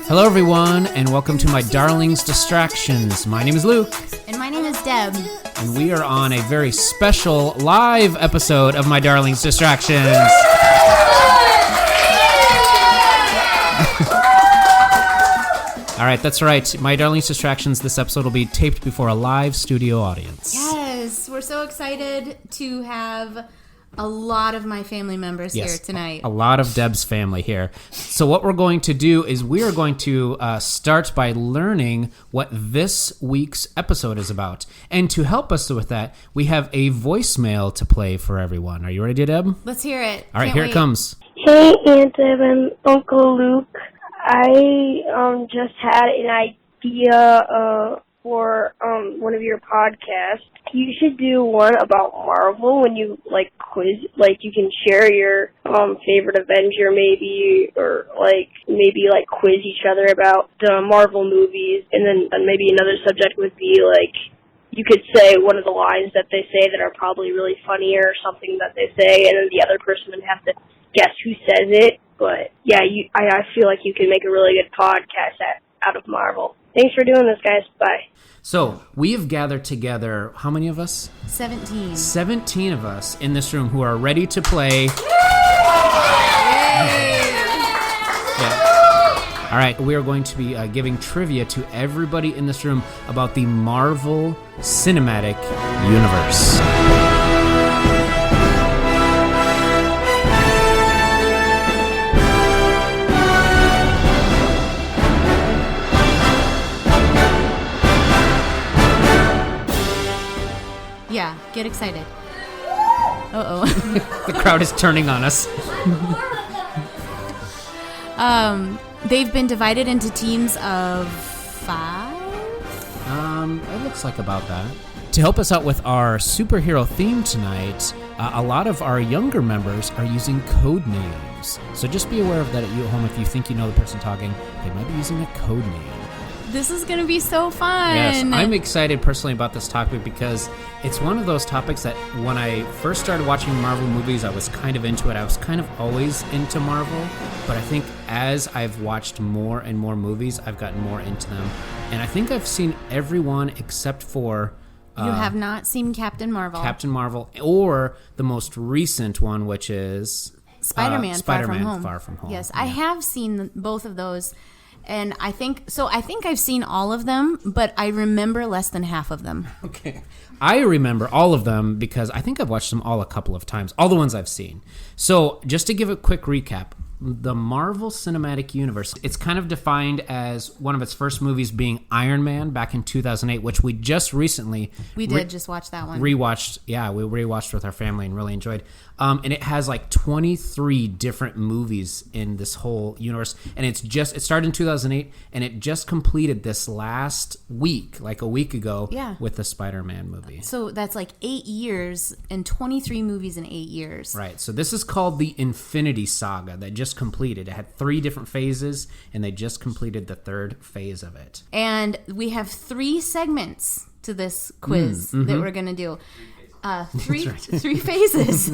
Hello, everyone, and welcome to My Darling's Distractions. My name is Luke. And my name is Deb. And we are on a very special live episode of My Darling's Distractions. All right, that's right. My Darling's Distractions, this episode will be taped before a live studio audience. Yes, we're so excited to have a lot of my family members here tonight. A lot of Deb's family here. So what we're going to do is we are going to start by learning what this week's episode is about. And to help us with that, we have a voicemail to play for everyone. Are you ready, Deb? Let's hear it. All right, here it comes. Hey, Aunt Deb and Uncle Luke. I just had an idea for one of your podcasts. You should do one about Marvel when you quiz, you can share your favorite Avenger maybe, or maybe quiz each other about the Marvel movies, and then maybe another subject would be you could say one of the lines that they say that are probably really funny or something that they say, and then the other person would have to guess who says it. But yeah, I feel like you can make a really good podcast out of Marvel. Thanks for doing this, guys. Bye. So, we have gathered together, how many of us? 17. 17 of us in this room who are ready to play. Yeah. All right, we are going to be giving trivia to everybody in this room about the Marvel Cinematic Universe. Yeah, get excited. Uh-oh. The crowd is turning on us. They've been divided into teams of 5? It looks like about that. To help us out with our superhero theme tonight, a lot of our younger members are using code names. So just be aware of that at you at home. If you think you know the person talking, they might be using a code name. This is going to be so fun. Yes, I'm excited personally about this topic because it's one of those topics that when I first started watching Marvel movies, I was kind of into it. I was kind of always into Marvel, but I think as I've watched more and more movies, I've gotten more into them. And I think I've seen everyone except for... you have not seen Captain Marvel. Captain Marvel, or the most recent one, which is... Spider-Man Far From Home. Yes, yeah. I have seen both of those. And I think I've seen all of them, but I remember less than half of them. Okay. I remember all of them because I think I've watched them all a couple of times, all the ones I've seen. So just to give a quick recap, the Marvel Cinematic Universe, it's kind of defined as one of its first movies being Iron Man back in 2008, which we just recently... We did just watch that one. Rewatched, yeah, we rewatched with our family and really enjoyed. And it has 23 different movies in this whole universe. And it started in 2008, and it just completed this last week, a week ago, with the Spider-Man movie. So that's 8 years and 23 movies in 8 years. Right. So this is called the Infinity Saga that just completed. It had 3 different phases, and they just completed the 3rd phase of it. And we have 3 segments to this quiz that we're going to do. Three phases.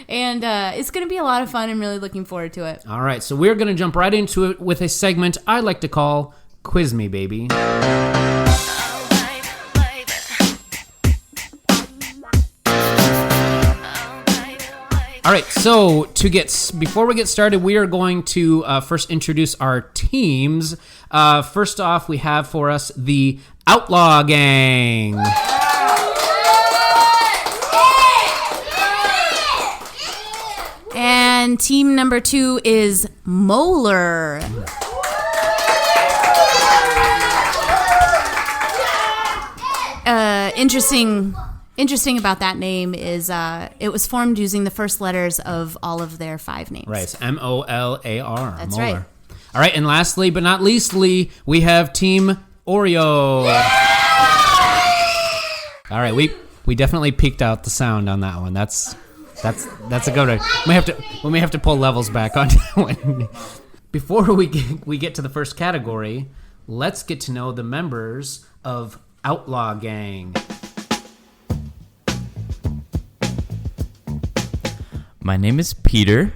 And it's going to be a lot of fun. I'm really looking forward to it. All right, so we're going to jump right into it with a segment I like to call Quiz Me, Baby. All right, so before we get started, we are going to first introduce our teams. First off, we have for us the Outlaw Gang. And team number 2 is Molar. Interesting about that name is it was formed using the first letters of all of their 5 names. Right, it's M-O-L-A-R. That's Molar. right. All right, and lastly but not leastly, we have Team Oreo. All right, we definitely peaked out the sound on that one. That's a good one. We may have to pull levels back on that one. Before we get to the first category, let's get to know the members of Outlaw Gang. My name is Peter.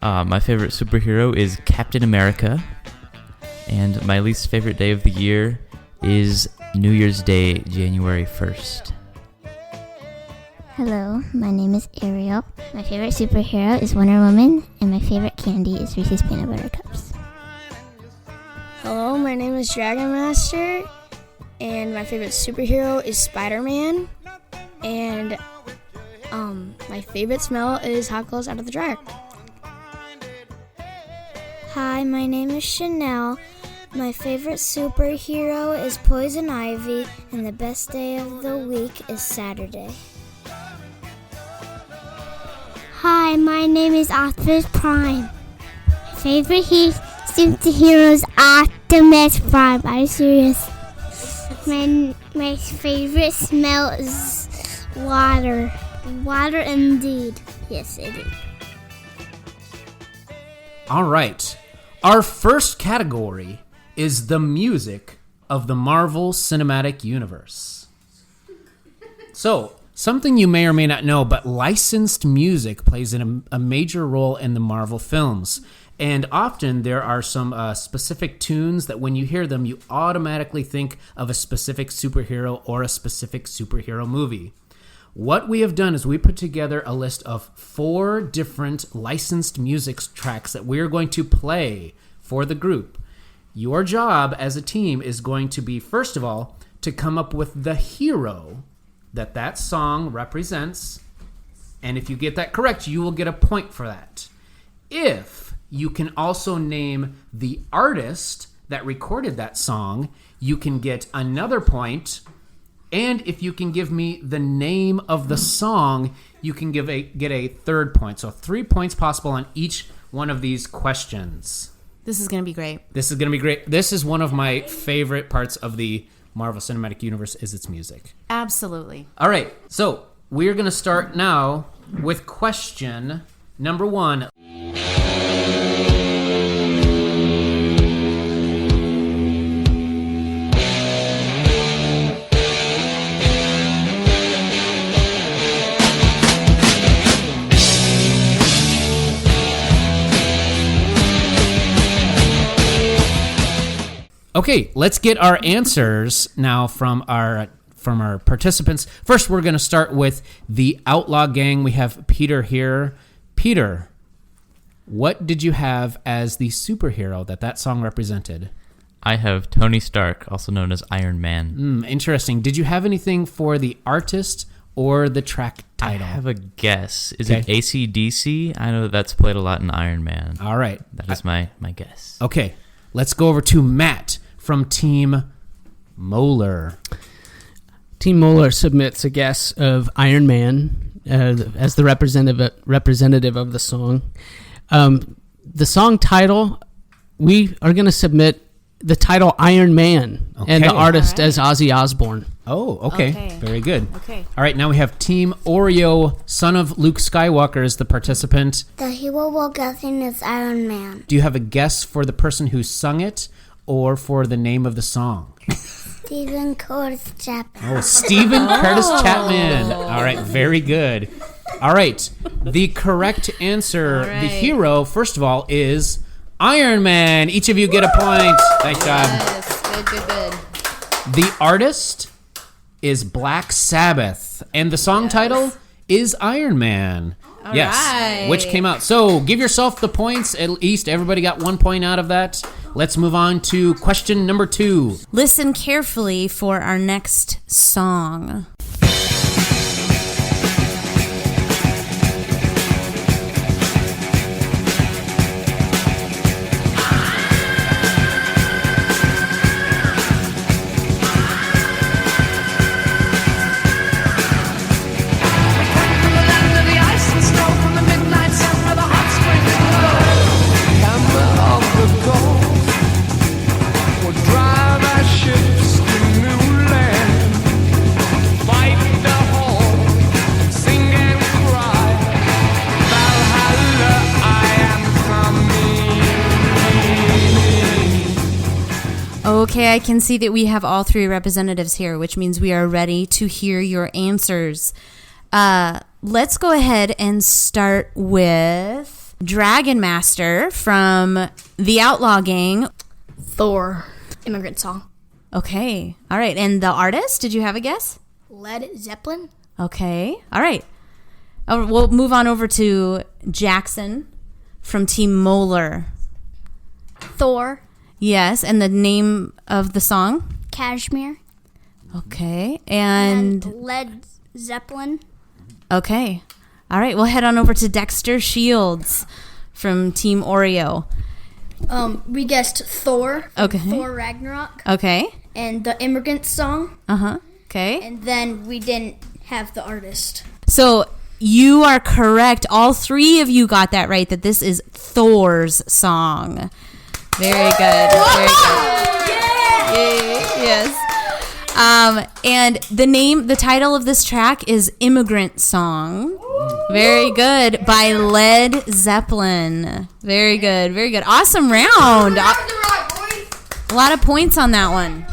My favorite superhero is Captain America. And my least favorite day of the year is New Year's Day, January 1st. Hello, my name is Ariel. My favorite superhero is Wonder Woman, and my favorite candy is Reese's Peanut Butter Cups. Hello, my name is Dragon Master, and my favorite superhero is Spider-Man, and my favorite smell is hot clothes out of the dryer. Hi, my name is Chanel. My favorite superhero is Poison Ivy, and the best day of the week is Saturday. Hi, my name is Optimus Prime. My favorite superhero is Optimus Prime. Are you serious? My favorite smell is water. Water indeed. Yes, it is. All right. Our first category is the music of the Marvel Cinematic Universe. So, something you may or may not know, but licensed music plays a major role in the Marvel films. And often there are some specific tunes that when you hear them, you automatically think of a specific superhero or a specific superhero movie. What we have done is we put together a list of 4 different licensed music tracks that we are going to play for the group. Your job as a team is going to be, first of all, to come up with the hero that song represents. And if you get that correct, you will get a point for that. If you can also name the artist that recorded that song, you can get another point. And if you can give me the name of the song, you can get a third point. So 3 points possible on each one of these questions. This is going to be great. This is going to be great. This is one of my favorite parts of the Marvel Cinematic Universe is its music. Absolutely. All right. So we're going to start now with question number 1. Okay, let's get our answers now from our participants. First, we're going to start with the Outlaw Gang. We have Peter here. Peter, what did you have as the superhero that song represented? I have Tony Stark, also known as Iron Man. Interesting. Did you have anything for the artist or the track title? I have a guess. Is it AC/DC? I know that's played a lot in Iron Man. All right. That is my guess. Okay, let's go over to Matt from Team Moeller. Team Moeller submits a guess of Iron Man as the representative of the song. The song title, we are going to submit the title Iron Man and the artist as Ozzy Osbourne. Oh, okay. Very good. Okay. All right, now we have Team Oreo, son of Luke Skywalker, as the participant. The hero we're guessing is Iron Man. Do you have a guess for the person who sung it or for the name of the song? Stephen Curtis Chapman. Oh, Stephen Curtis Chapman. All right, very good. All right, the correct answer, the hero, first of all, is Iron Man. Each of you get a point. Nice job. Yes, good. The artist is Black Sabbath, and the song title is Iron Man. All right. right. Which came out. So give yourself the points. At least everybody got 1 point out of that. Let's move on to question number 2. Listen carefully for our next song. Okay, I can see that we have all 3 representatives here, which means we are ready to hear your answers. Let's go ahead and start with Dragon Master from the Outlaw Gang. Thor, Immigrant Song. Okay. All right. And the artist, did you have a guess? Led Zeppelin. Okay. All right. We'll move on over to Jackson from Team Moeller. Thor, Yes. And the name of the song? Kashmir, Okay. And Led Zeppelin. okay. All right. We'll head on over to Dexter Shields from Team Oreo. We guessed Thor. Okay. Thor Ragnarok. Okay. And the Immigrant Song. Okay. And then we didn't have the artist. So you are correct. All three of you got that right, that this is Thor's song. Very good. Very good. Yay. Yes. And the title of this track is Immigrant Song. Very good. By Led Zeppelin. Very good. Very good. Awesome round. A lot of points on that one.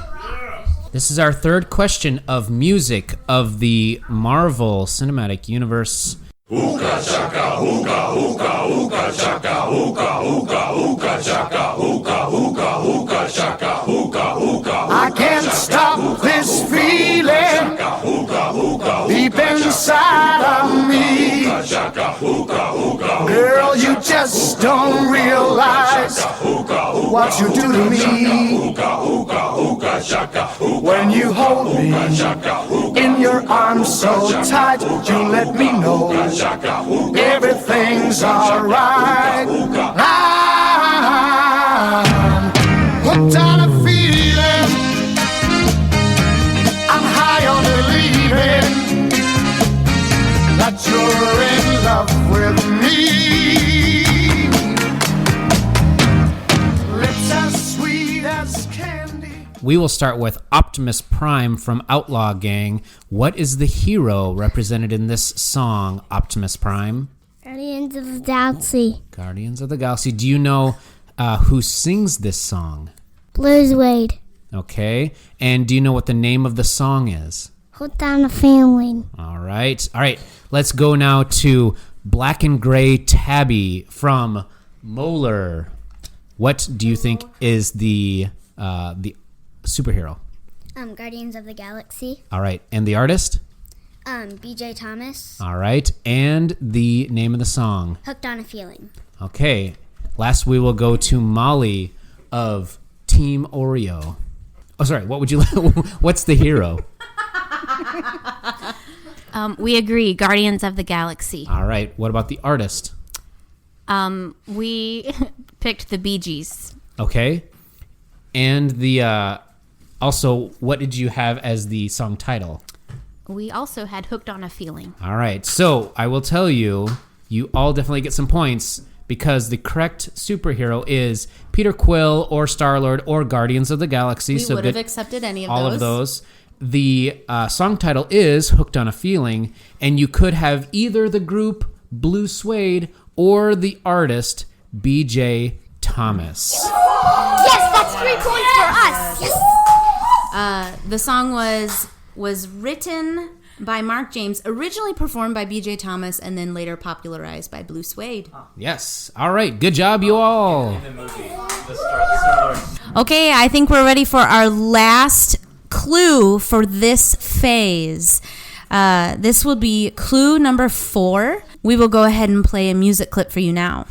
This is our third question of music of the Marvel Cinematic Universe. Hookah chaka, hookah, hookah, hookah chaka, hookah, hookah, hookah chaka, hookah, hookah, hookah chaka, hookah, hookah. I can't stop this feeling deep inside of me. Girl, you just don't realize what you do to me. When you hold me in your arms so tight, you let me know everything's alright. I'm hooked on a feeling. I'm high on believing that you're in love with me. Lips as sweet as candy. We will start with Optimus Prime from Outlaw Gang. What is the hero represented in this song, Optimus Prime? Guardians of the Galaxy. Guardians of the Galaxy. Do you know who sings this song? Blues Wade. Okay. And do you know what the name of the song is? Hooked on a Feeling. All right. All right. Let's go now to Black and Gray Tabby from Moeller. What do you think is the superhero? Guardians of the Galaxy. All right. And the artist? BJ Thomas. All right. And the name of the song? Hooked on a Feeling. Okay. Last, we will go to Molly of Team Oreo. Oh, sorry. What would you? What's the hero? We agree. Guardians of the Galaxy. All right. What about the artist? We picked the Bee Gees. Okay. And the also, what did you have as the song title? We also had Hooked on a Feeling. All right. So I will tell you, you all definitely get some points because the correct superhero is Peter Quill or Star-Lord or Guardians of the Galaxy. We so would have accepted any of all those. of those. The song title is Hooked on a Feeling, and you could have either the group Blue Suede or the artist BJ Thomas. Yes, that's 3 points for us. Yes. The song was written by Mark James, originally performed by BJ Thomas, and then later popularized by Blue Suede. Yes. All right. Good job, you all. Okay, I think we're ready for our last clue for this phase. This will be clue number 4. We will go ahead and play a music clip for you now.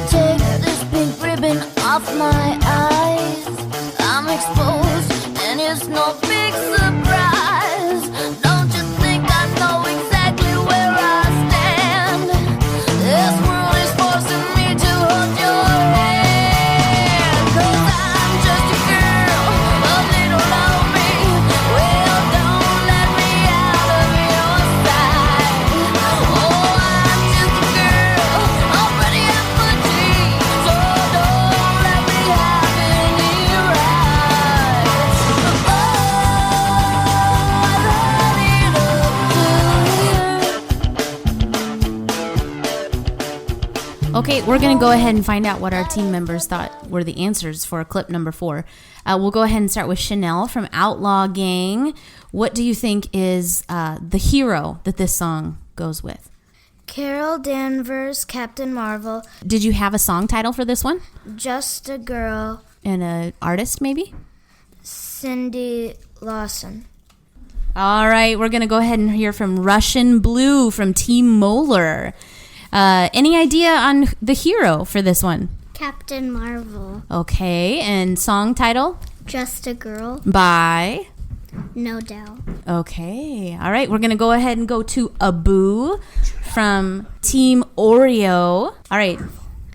Take this pink ribbon off my eyes. I'm exposed and it's no big surprise. Don't you think I know exactly where I stand? This world is forcing me to hold your hand. 'Cause I'm just a girl, a little lonely. Well, don't let me out of your sight. Oh, I'm just a girl, already at my dreams. So don't let me have any rights. Oh, Okay, we're going to go ahead and find out what our team members thought were the answers for clip number 4. We'll go ahead and start with Chanel from Outlaw Gang. What do you think is the hero that this song goes with? Carol Danvers, Captain Marvel, Did you have a song title for this one? Just a Girl, And an artist, maybe? Cindy Lawson. All right, we're going to go ahead and hear from Russian Blue from Team Moeller. Any idea on the hero for this one? Captain Marvel, Okay, and song title? Just a Girl, By... No Doubt. Okay. All right. We're going to go ahead and go to Abu from Team Oreo. All right.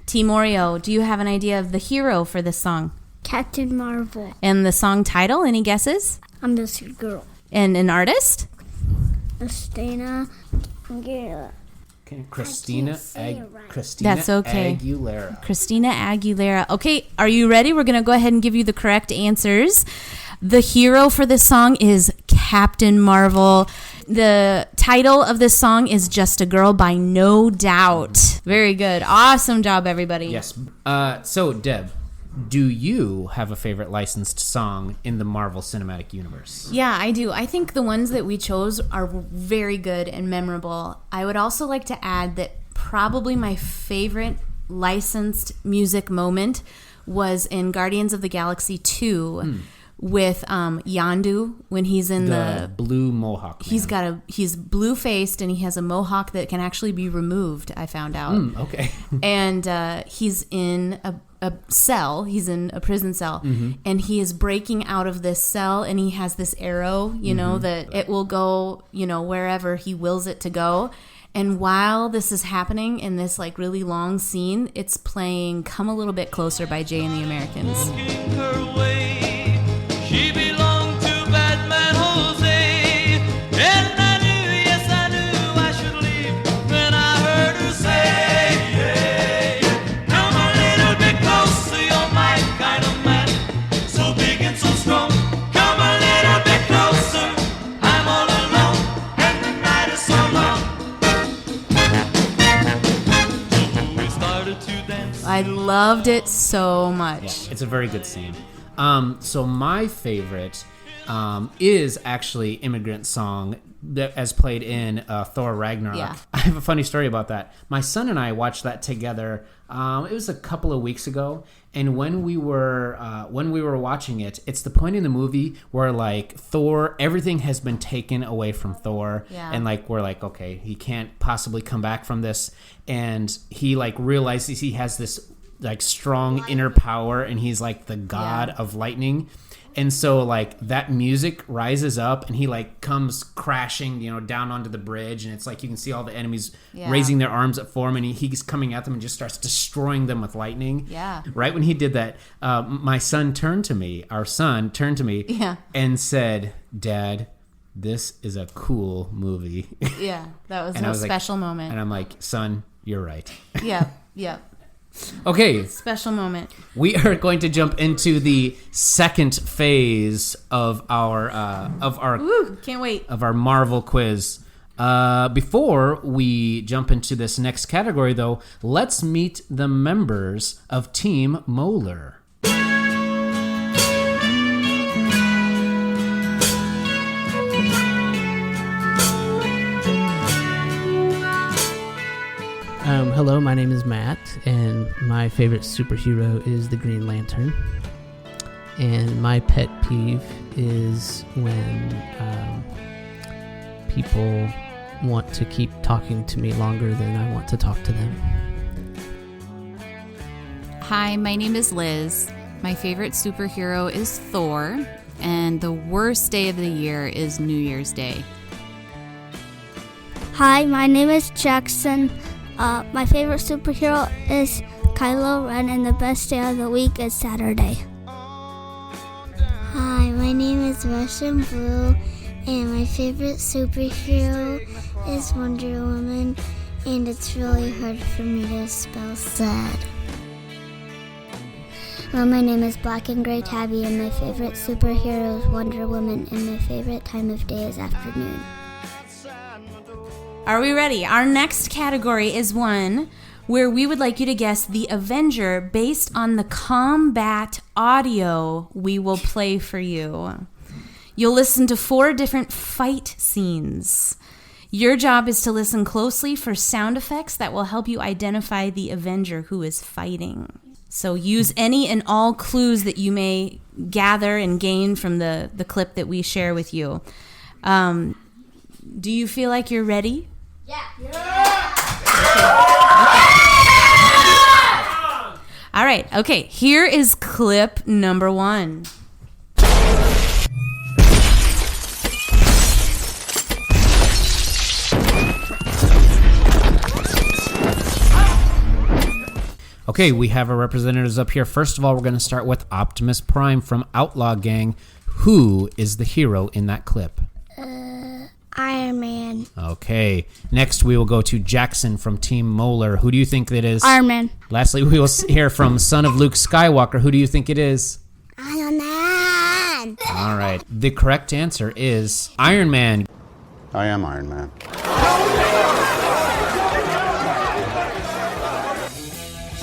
Team Oreo, do you have an idea of the hero for this song? Captain Marvel, And the song title? Any guesses? I'm Just a Girl. And an artist? Christina Aguilera. Okay, Christina That's okay. Aguilera. Christina Aguilera. Okay. Are you ready? We're going to go ahead and give you the correct answers. The hero for this song is Captain Marvel. The title of this song is Just a Girl by No Doubt. Very good. Awesome job, everybody. Yes. So, Deb, do you have a favorite licensed song in the Marvel Cinematic Universe? Yeah, I do. I think the ones that we chose are very good and memorable. I would also like to add that probably my favorite licensed music moment was in Guardians of the Galaxy 2 with Yondu when he's in the blue mohawk. He's blue faced and he has a mohawk that can actually be removed, I found out. Okay. And he's in a cell. He's in a prison cell, and he is breaking out of this cell, and he has this arrow, that it will go, wherever he wills it to go. And while this is happening in this like really long scene, it's playing "Come a Little Bit Closer" by Jay and the Americans. She belonged to Batman Jose, and I knew, yes I knew I should leave when I heard her say, hey, come a little bit closer, you're my kind of man, so big and so strong, come a little bit closer, I'm all alone, and the night is so long. So we started to dance. I loved it so much. Yeah, it's a very good scene. So my favorite is actually Immigrant Song that as played in Thor Ragnarok. Yeah. I have a funny story about that. My son and I watched that together. It was a couple of weeks ago, and when we were watching it, it's the point in the movie where like Thor, everything has been taken away from Thor, and like we're like, okay, he can't possibly come back from this, and he like realizes he has this like strong inner power, and he's like the god of lightning. And so like that music rises up, and he like comes crashing, down onto the bridge, and it's like you can see all the enemies raising their arms up for him, and he's coming at them and just starts destroying them with lightning. Yeah. Right when he did that, our son turned to me, and said, "Dad, this is a cool movie." Yeah, that was a special moment. And I'm like, "Son, you're right." Yeah. Okay. Special moment. We are going to jump into the second phase of our can't wait. Of our Marvel quiz. Before we jump into this next category, though, let's meet the members of Team Moeller. Hello, my name is Matt, and my favorite superhero is the Green Lantern. And my pet peeve is when people want to keep talking to me longer than I want to talk to them. Hi, my name is Liz. My favorite superhero is Thor, and the worst day of the year is New Year's Day. Hi, my name is Jackson. My favorite superhero is Kylo Ren, and the best day of the week is Saturday. Hi, my name is Russian Blue, and my favorite superhero is Wonder Woman, and it's really hard for me to spell sad. Well, my name is Black and Gray Tabby, and my favorite superhero is Wonder Woman, and my favorite time of day is afternoon. Are we ready? Our next category is one where we would like you to guess the Avenger based on the combat audio we will play for you. You'll listen to 4 different fight scenes. Your job is to listen closely for sound effects that will help you identify the Avenger who is fighting. So use any and all clues that you may gather and gain from the clip that we share with you. Do you feel like you're ready? All right. Okay. Here is clip number 1. Okay, we have our representatives up here. First of all, we're going to start with Optimus Prime from Outlaw Gang. Who is the hero in that clip? Iron Man. Okay. Next, we will go to Jackson from Team Molar. Who do you think that is? Iron Man. Lastly, we will hear from son of Luke Skywalker. Who do you think it is? Iron Man. All right. The correct answer is Iron Man. I am Iron Man.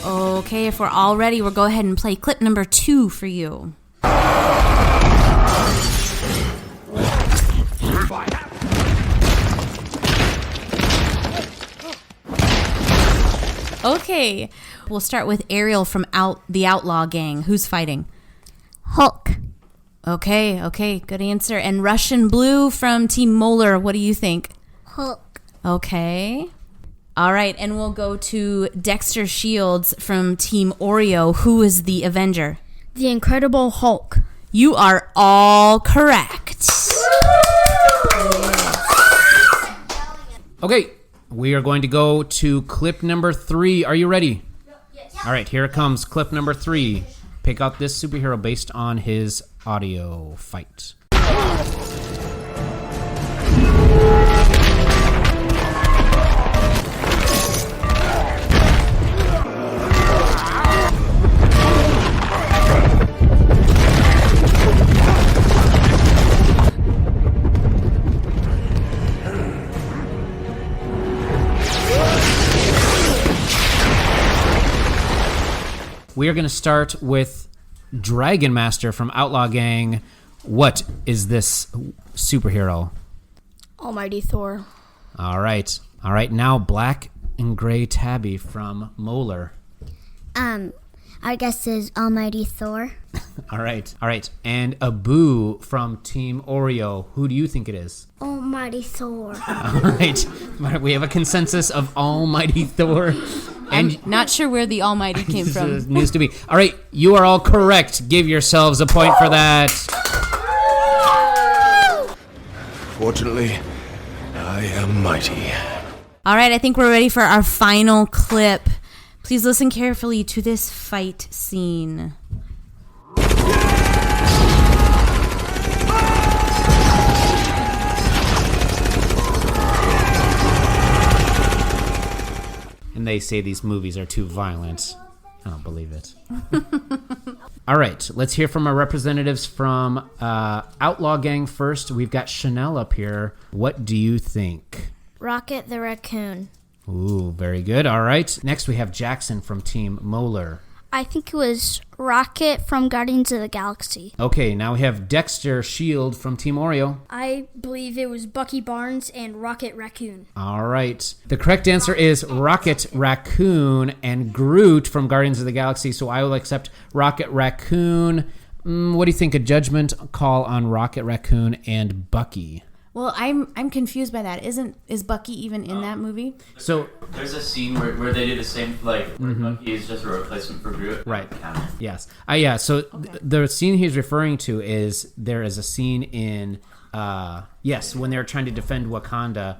Okay, if we're all ready, we'll go ahead and play clip number 2 for you. Okay, we'll start with Ariel from the Outlaw Gang. Who's fighting? Hulk. Okay, good answer. And Russian Blue from Team Molar, what do you think? Hulk. Okay. All right, and we'll go to Dexter Shields from Team Oreo. Who is the Avenger? The Incredible Hulk. You are all correct. Okay, we are going to go to clip number 3. Are you ready? Yes. All right, here it comes. Clip number 3. Pick out this superhero based on his audio fight. We are going to start with Dragon Master from Outlaw Gang. What is this superhero? Almighty Thor. All right. Now Black and Gray Tabby from Molar. I guess is Almighty Thor. All right. And Abu from Team Oreo. Who do you think it is? Almighty Thor. All right. We have a consensus of Almighty Thor. And I'm not sure where the Almighty came from. News to be. All right, you are all correct. Give yourselves a point for that. Fortunately, I am mighty. All right, I think we're ready for our final clip. Please listen carefully to this fight scene. And they say these movies are too violent. I don't believe it. All right, let's hear from our representatives from Outlaw Gang first. We've got Chanel up here. What do you think? Rocket the Raccoon. Ooh, very good. All right. Next, we have Jackson from Team Molar. I think it was Rocket from Guardians of the Galaxy. Okay, now we have Dexter Shield from Team Oreo. I believe it was Bucky Barnes and Rocket Raccoon. All right. The correct answer is Rocket Raccoon and Groot from Guardians of the Galaxy, so I will accept Rocket Raccoon. What do you think? A judgment call on Rocket Raccoon and Bucky? Well, I'm confused by that. Is Bucky even in that movie? So there's a scene where they do the same, like where Bucky is just a replacement for Groot. Right. Yes. Yeah. So the scene he's referring to is there is a scene in when they're trying to defend Wakanda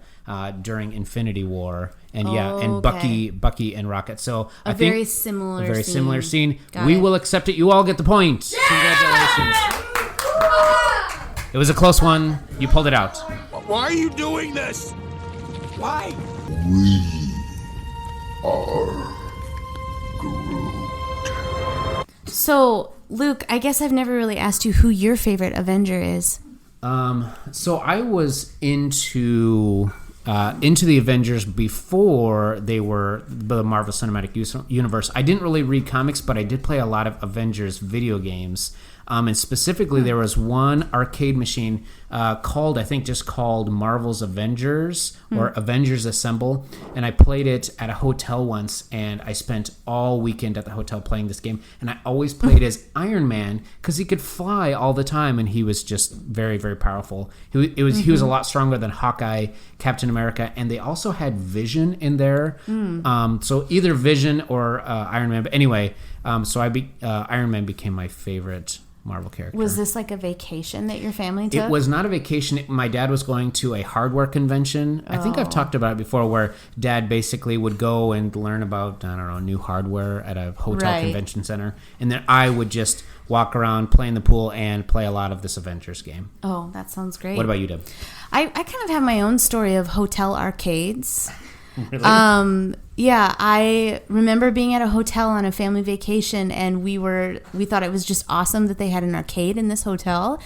during Infinity War, and and Bucky and Rocket. So I think very similar scene. Got We it. will accept it. You all get the point. Yeah! Congratulations. It was a close one. You pulled it out. Why are you doing this? Why? We are Groot. So, Luke, I guess I've never really asked you who your favorite Avenger is. So I was into the Avengers before they were the Marvel Cinematic Universe. I didn't really read comics, but I did play a lot of Avengers video games. And specifically, there was one arcade machine called Marvel's Avengers or Avengers Assemble. And I played it at a hotel once, and I spent all weekend at the hotel playing this game. And I always played as Iron Man because he could fly all the time, and he was just very, very powerful. He was a lot stronger than Hawkeye, Captain America, and they also had Vision in there. So either Vision or Iron Man. But anyway, so Iron Man became my favorite Marvel character. Was this like a vacation that your family took? It was not a vacation. My dad was going to a hardware convention. I think I've talked about it before, where Dad basically would go and learn about, new hardware at a hotel convention center. And then I would just walk around, play in the pool, and play a lot of this Avengers game. Oh, that sounds great. What about you, Deb? I kind of have my own story of hotel arcades. Really? Yeah, I remember being at a hotel on a family vacation, and we thought it was just awesome that they had an arcade in this hotel.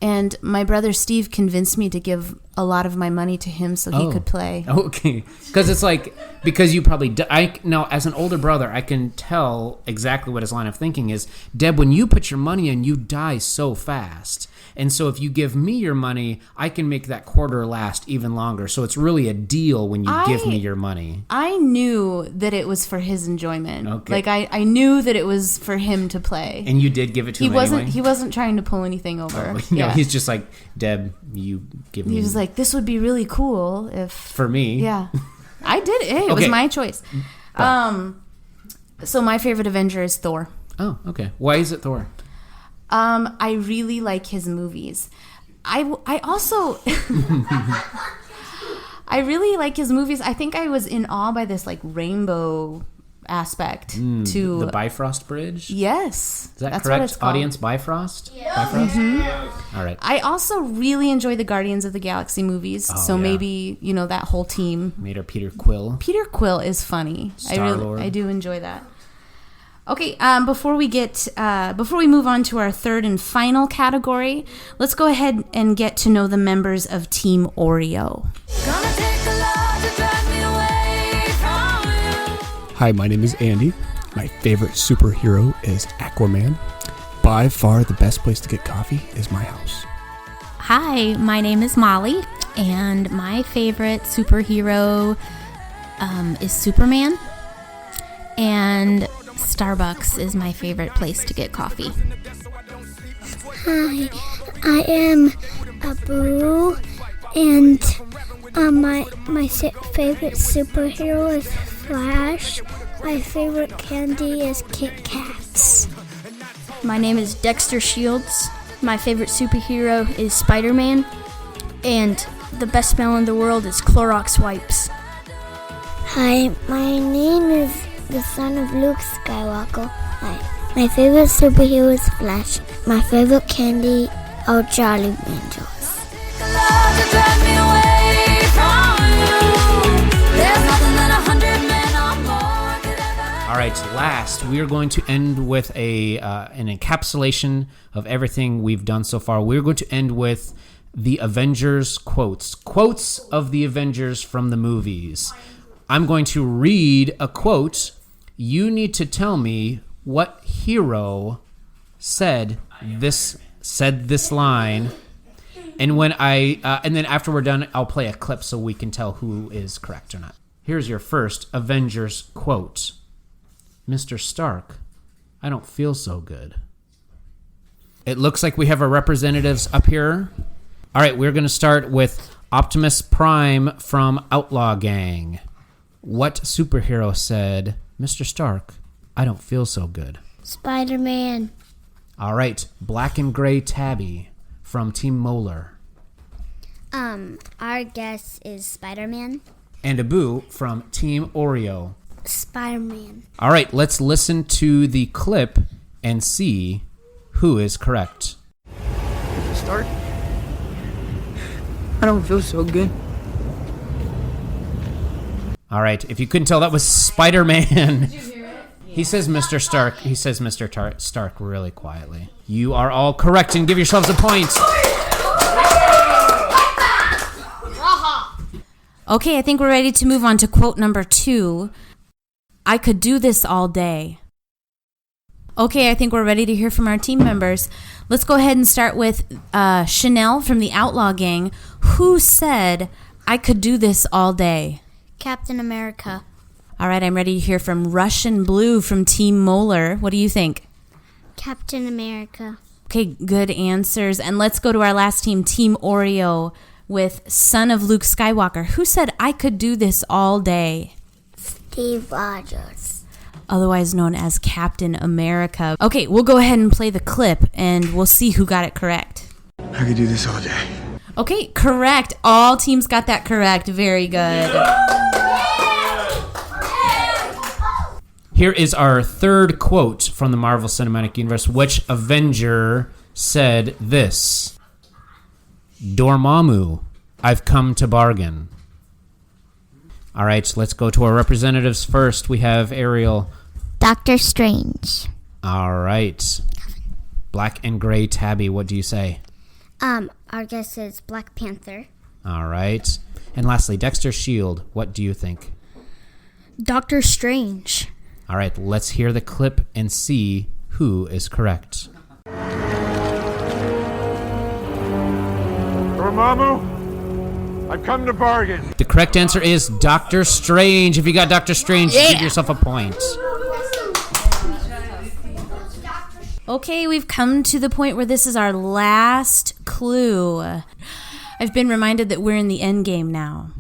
And my brother Steve convinced me to give a lot of my money to him so he could play. Okay. Because it's like, because you probably, as an older brother, I can tell exactly what his line of thinking is. Deb, when you put your money in, you die so fast. And so if you give me your money, I can make that quarter last even longer. So it's really a deal when you give me your money. I knew that it was for his enjoyment. Okay. Like I knew that it was for him to play. And you did give it to him anyway? He wasn't trying to pull anything over. He's just like, Deb, you give me. He was like, this would be really cool if for me. Yeah. I did it. It was my choice. So my favorite Avenger is Thor. Oh, okay. Why is it Thor? I really like his movies. I also I really like his movies. I think I was in awe by this like rainbow aspect to the Bifrost Bridge. Yes, is that that's correct? What it's called. Audience Bifrost. Yeah. Bifrost. Mm-hmm. All right. I also really enjoy the Guardians of the Galaxy movies. Maybe that whole team. Mater Peter Quill. Peter Quill is funny. Star-Lord. I do enjoy that. Okay, before we move on to our third and final category, let's go ahead and get to know the members of Team Oreo. Hi, my name is Andy. My favorite superhero is Aquaman. By far the best place to get coffee is my house. Hi, my name is Molly, and my favorite superhero is Superman. And Starbucks is my favorite place to get coffee. Hi, I am Abu, and my favorite superhero is Flash. My favorite candy is Kit Kats. My name is Dexter Shields. My favorite superhero is Spider-Man, and the best smell in the world is Clorox wipes. Hi, my name is the son of Luke Skywalker. Hi. My favorite superhero is Flash. My favorite candy are Jolly Ranchers. All right, last, we are going to end with an encapsulation of everything we've done so far. We're going to end with the Avengers quotes. Quotes of the Avengers from the movies. I'm going to read a quote. You need to tell me what hero said this line. And when and then after we're done, I'll play a clip so we can tell who is correct or not. Here's your first Avengers quote. Mr. Stark, I don't feel so good. It looks like we have our representatives up here. All right, we're going to start with Optimus Prime from Outlaw Gang. What superhero said, Mr. Stark, I don't feel so good? Spider-Man. All right, Black and Gray Tabby from Team Molar. Our guess is Spider-Man. And Abu from Team Oreo. Spider-Man. All right, let's listen to the clip and see who is correct. Stark, I don't feel so good. All right, if you couldn't tell, that was Spider-Man. Did you hear it? He says Mr. Stark. He says Mr. Stark really quietly. You are all correct, and give yourselves a point. Okay, I think we're ready to move on to quote number 2. I could do this all day. Okay, I think we're ready to hear from our team members. Let's go ahead and start with Chanel from the Outlaw Gang. Who said, I could do this all day? Captain America. All right, I'm ready to hear from Russian Blue from Team Molar. What do you think? Captain America. Okay, good answers. And let's go to our last team, Team Oreo, with son of Luke Skywalker. Who said, I could do this all day? Steve Rogers. Otherwise known as Captain America. Okay, we'll go ahead and play the clip, and we'll see who got it correct. I could do this all day. Okay, correct. All teams got that correct. Very good. Here is our third quote from the Marvel Cinematic Universe. Which Avenger said this? Dormammu, I've come to bargain. All right, let's go to our representatives first. We have Ariel. Doctor Strange. All right. Black and Gray Tabby, what do you say? Our guess is Black Panther. All right. And lastly, Dexter Shield, what do you think? Doctor Strange. All right, let's hear the clip and see who is correct. Dormammu, I've come to bargain. The correct answer is Doctor Strange. If you got Doctor Strange, give yourself a point. Okay, we've come to the point where this is our last clue. I've been reminded that we're in the end game now.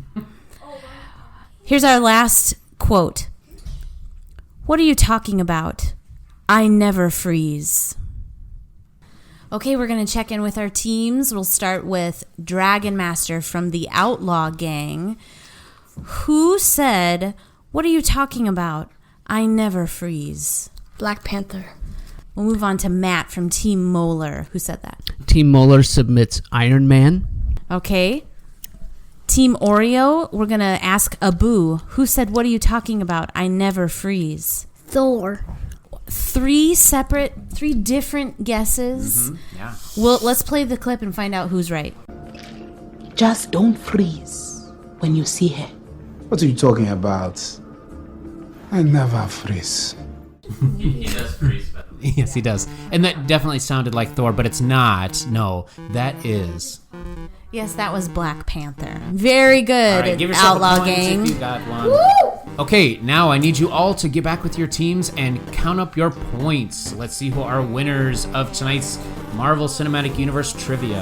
Here's our last quote. What are you talking about? I never freeze. Okay, we're going to check in with our teams. We'll start with Dragon Master from the Outlaw Gang. Who said, what are you talking about? I never freeze. Black Panther. We'll move on to Matt from Team Molar. Who said that? Team Molar submits Iron Man. Okay. Team Oreo, we're going to ask Abu. Who said, what are you talking about? I never freeze. Thor. Three different guesses. Mm-hmm. Yeah. Well, let's play the clip and find out who's right. Just don't freeze when you see her. What are you talking about? I never freeze. He does freeze. Yes, he does. And that definitely sounded like Thor, but it's not. No, that is... Yes, that was Black Panther. Very good, All right, give yourself Outlaw a point Gang. if you got one. Okay, now I need you all to get back with your teams and count up your points. Let's see who are winners of tonight's Marvel Cinematic Universe trivia.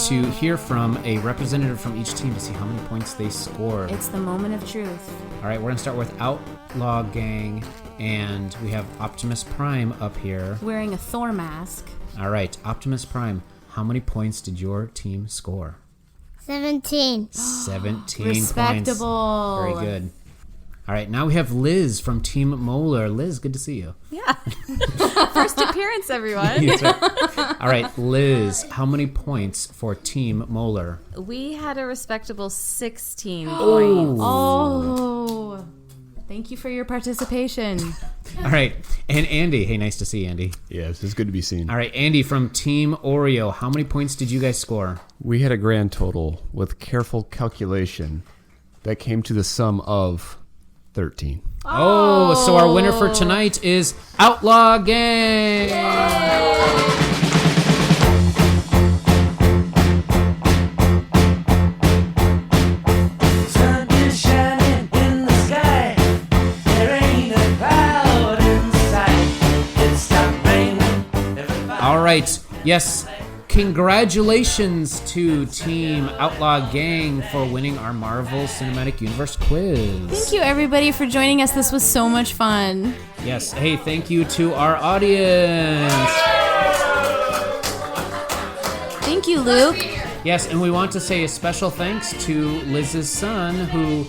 To hear from a representative from each team to see how many points they scored. It's the moment of truth. All right, we're going to start with Outlaw Gang, and we have Optimus Prime up here. Wearing a Thor mask. All right, Optimus Prime, how many points did your team score? 17. 17 Respectable. points. Very good. All right, now we have Liz from Team Molar. Liz, good to see you. Yeah. First appearance, everyone. That's right. All right, Liz, how many points for Team Molar? We had a respectable 16 points. Oh. Thank you for your participation. All right, and Andy. Hey, nice to see you, Andy. Yes, it's good to be seen. All right, Andy from Team Oreo, how many points did you guys score? We had a grand total with careful calculation that came to the sum of 13. Oh, so our winner for tonight is Outlaw Gang. Sun is shining in the sky. There ain't a cloud in sight. It stopped raining. All right. Yes. Congratulations to Team Outlaw Gang for winning our Marvel Cinematic Universe quiz. Thank you, everybody, for joining us. This was so much fun. Yes. Hey, thank you to our audience. Thank you, Luke. Yes, and we want to say a special thanks to Liz's son who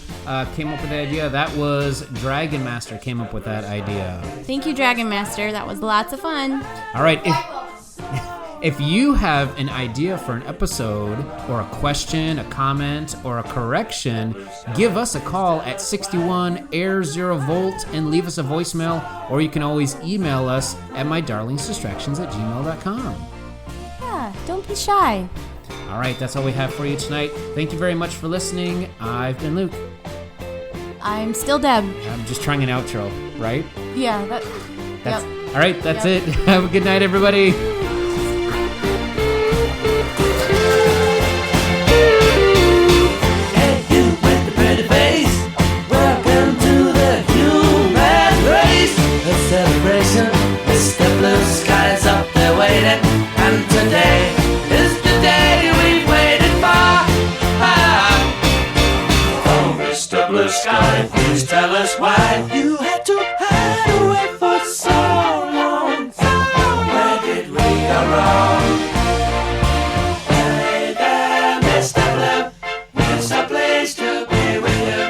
came up with the idea. That was Dragon Master came up with that idea. Thank you, Dragon Master. That was lots of fun. All right. If you have an idea for an episode or a question, a comment, or a correction, give us a call at 61 Air 0 Volt and leave us a voicemail, or you can always email us at mydarlingsdistractions@gmail.com. Yeah, don't be shy. All right, that's all we have for you tonight. Thank you very much for listening. I've been Luke. I'm still Deb. I'm just trying an outro, right? Yeah, That's yep. All right, that's Yep. it. Have a good night, everybody. Welcome to the human race. A celebration. Mr. Blue Sky's up there waiting, and today is the day we've waited for. Oh, Mr. Blue Sky, please tell us why you had to hide away for so long. Where did we go wrong? Hey there, Mr. Blue, it's a place to be with you.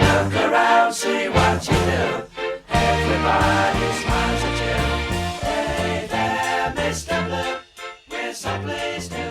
Look around, see what you do. Everybody smiles at you. Hey there, Mr. Blue, we're someplace to